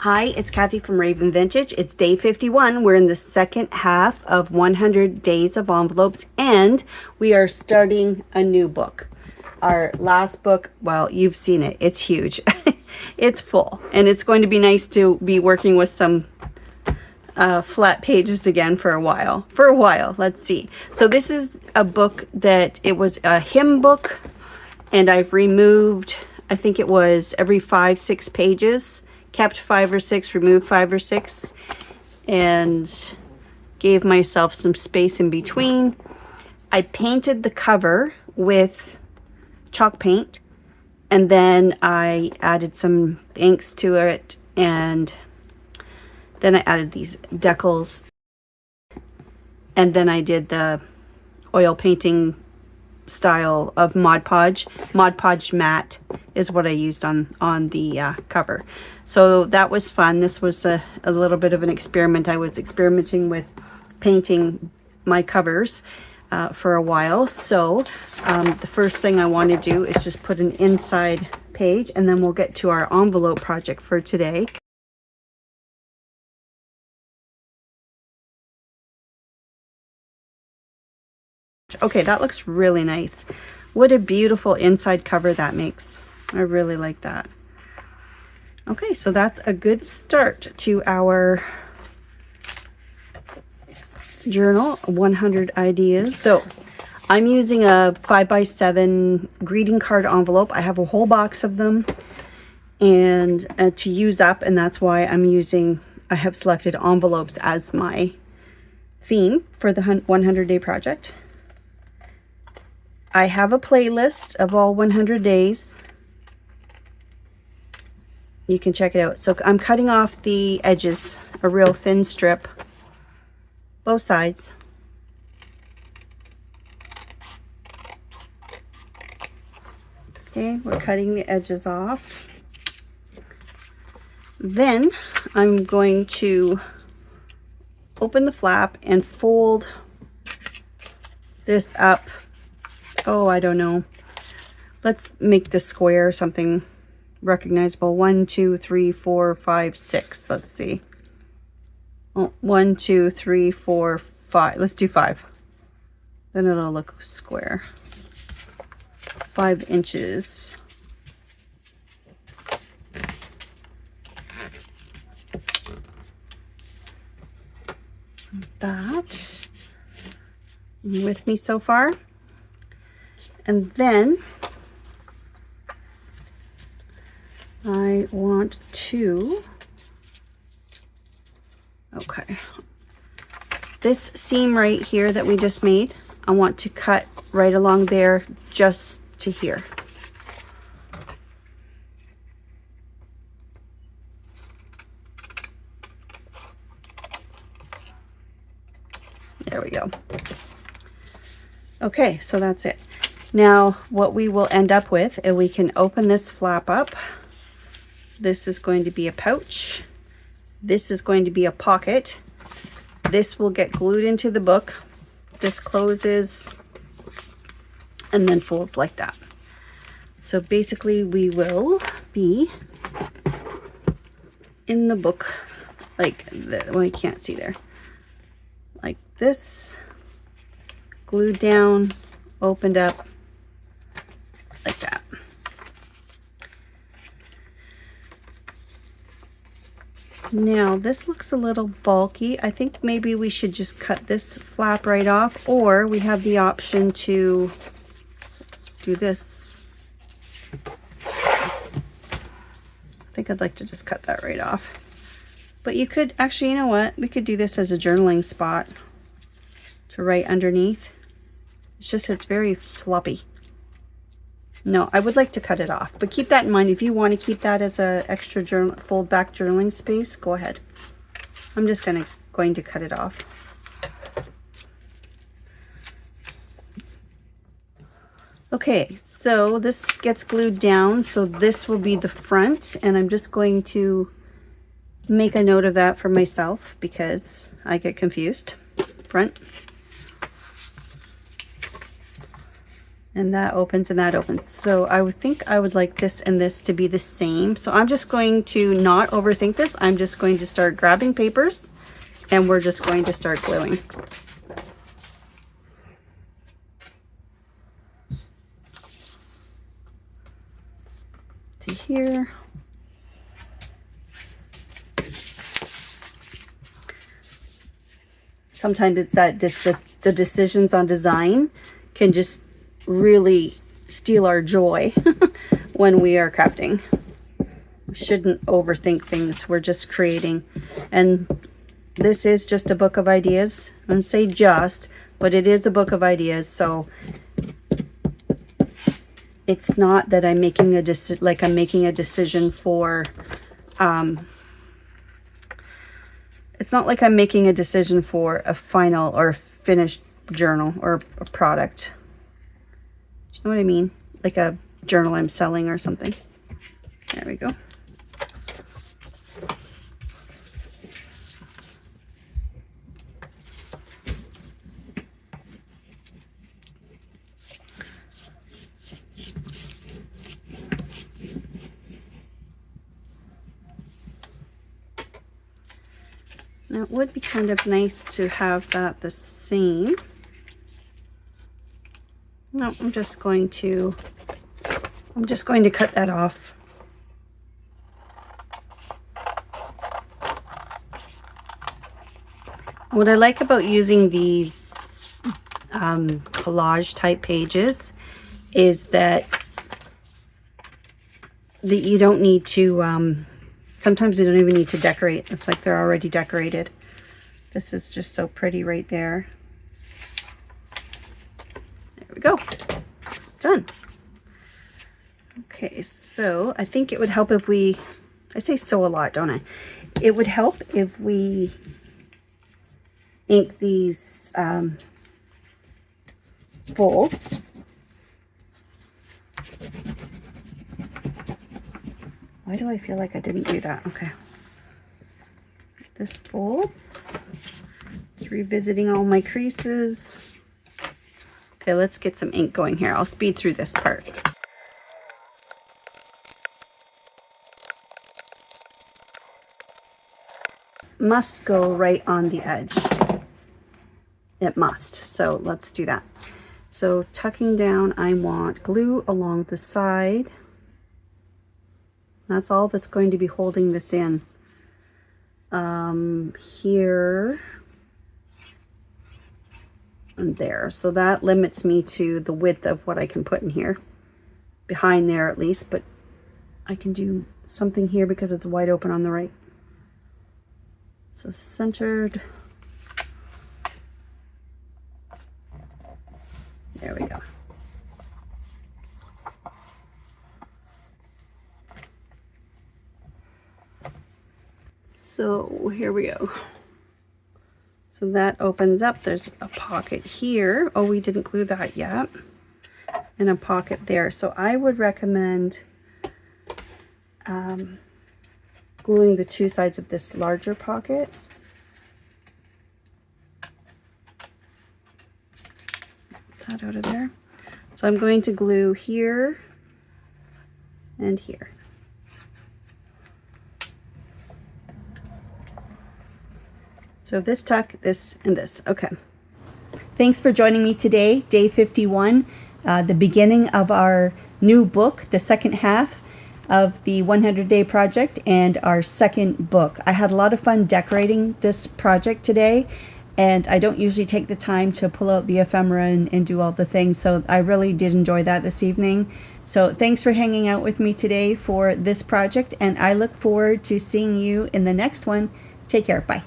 Hi, it's Kathy from Raven Vintage. It's day 51. We're in the second half of 100 Days of Envelopes, and we are starting a new book. Our last book, well, you've seen it. It's huge. It's full, and it's going to be nice to be working with some flat pages again for a while. Let's see. So this is a book that it was a hymn book, and I've removed, I think it was every 5-6 pages. Kept 5 or 6, removed 5 or 6, and gave myself some space in between. I painted the cover with chalk paint, and then I added some inks to it, and then I added these decals, and then I did the oil painting style of Mod Podge. Mod Podge matte is what I used on the cover. So that was fun. This was a little bit of an experiment. I was experimenting with painting my covers for a while. So the first thing I want to do is just put an inside page, and then we'll get to our envelope project for today. Okay, that looks really nice. What a beautiful inside cover that makes. I really like that. Okay, so that's a good start to our journal, 100 ideas. So I'm using a 5x7 greeting card envelope. I have a whole box of them and to use up, and that's why I have selected envelopes as my theme for the 100-day project. I have a playlist of all 100 days. You can check it out. So I'm cutting off the edges, a real thin strip, both sides. Okay, we're cutting the edges off. Then I'm going to open the flap and fold this up. Oh, I don't know. Let's make this square something recognizable. 1, 2, 3, 4, 5, 6. Let's see. Oh, 1, 2, 3, 4, 5. Let's do 5. Then it'll look square. 5 inches. That. You with me so far? And then I want to, okay, this seam right here that we just made, I want to cut right along there just to here. There we go. Okay, so that's it. Now what we will end up with, and we can open this flap up. This is going to be a pouch. This is going to be a pocket. This will get glued into the book. This closes and then folds like that. So basically we will be in the book like that. Well, you can't see there. Like this, glued down, opened up like that. Now this looks a little bulky. I think maybe we should just cut this flap right off, or we have the option to do this. I think I'd like to just cut that right off. But you could actually, you know what? We could do this as a journaling spot to write underneath. It's just, it's very floppy. No, I would like to cut it off, but keep that in mind. If you want to keep that as a extra journal, fold back journaling space, go ahead. I'm just going to cut it off. Okay, so this gets glued down, so this will be the front, and I'm just going to make a note of that for myself because I get confused. Front. And that opens and that opens. So I would think I would like this and this to be the same. So I'm just going to not overthink this. I'm just going to start grabbing papers and we're just going to start gluing. To here. Sometimes it's that the decisions on design can just really steal our joy when we are crafting. We shouldn't overthink things. We're just creating. And this is just a book of ideas. I don't say just, but it is a book of ideas. So it's not that I'm making a decision for it's not like I'm making a decision for a final or finished journal or a product. Do you know what I mean? Like a journal I'm selling or something. There we go. Now it would be kind of nice to have that the same. No, I'm just going to cut that off. What I like about using these collage type pages is that you don't need to sometimes you don't even need to decorate. It's like they're already decorated. This is just so pretty right there. There we go. Done. Okay, so I think it would help if I say sew a lot, don't I? It would help if we ink these folds. Why do I feel like I didn't do that? Okay. This folds. Just revisiting all my creases. Okay, let's get some ink going here. I'll speed through this part. Must go right on the edge. It must. So let's do that. So tucking down, I want glue along the side. That's all that's going to be holding this in. Here and there. So that limits me to the width of what I can put in here. Behind there at least, but I can do something here because it's wide open on the right. So centered. There we go. So here we go. So that opens up. There's a pocket here. Oh, we didn't glue that yet. And a pocket there. So I would recommend gluing the two sides of this larger pocket. That out of there. So I'm going to glue here and here. So this tuck, this, and this. Okay. Thanks for joining me today, day 51, the beginning of our new book, the second half of the 100-day project and our second book. I had a lot of fun decorating this project today, and I don't usually take the time to pull out the ephemera and do all the things, so I really did enjoy that this evening. So thanks for hanging out with me today for this project, and I look forward to seeing you in the next one. Take care. Bye.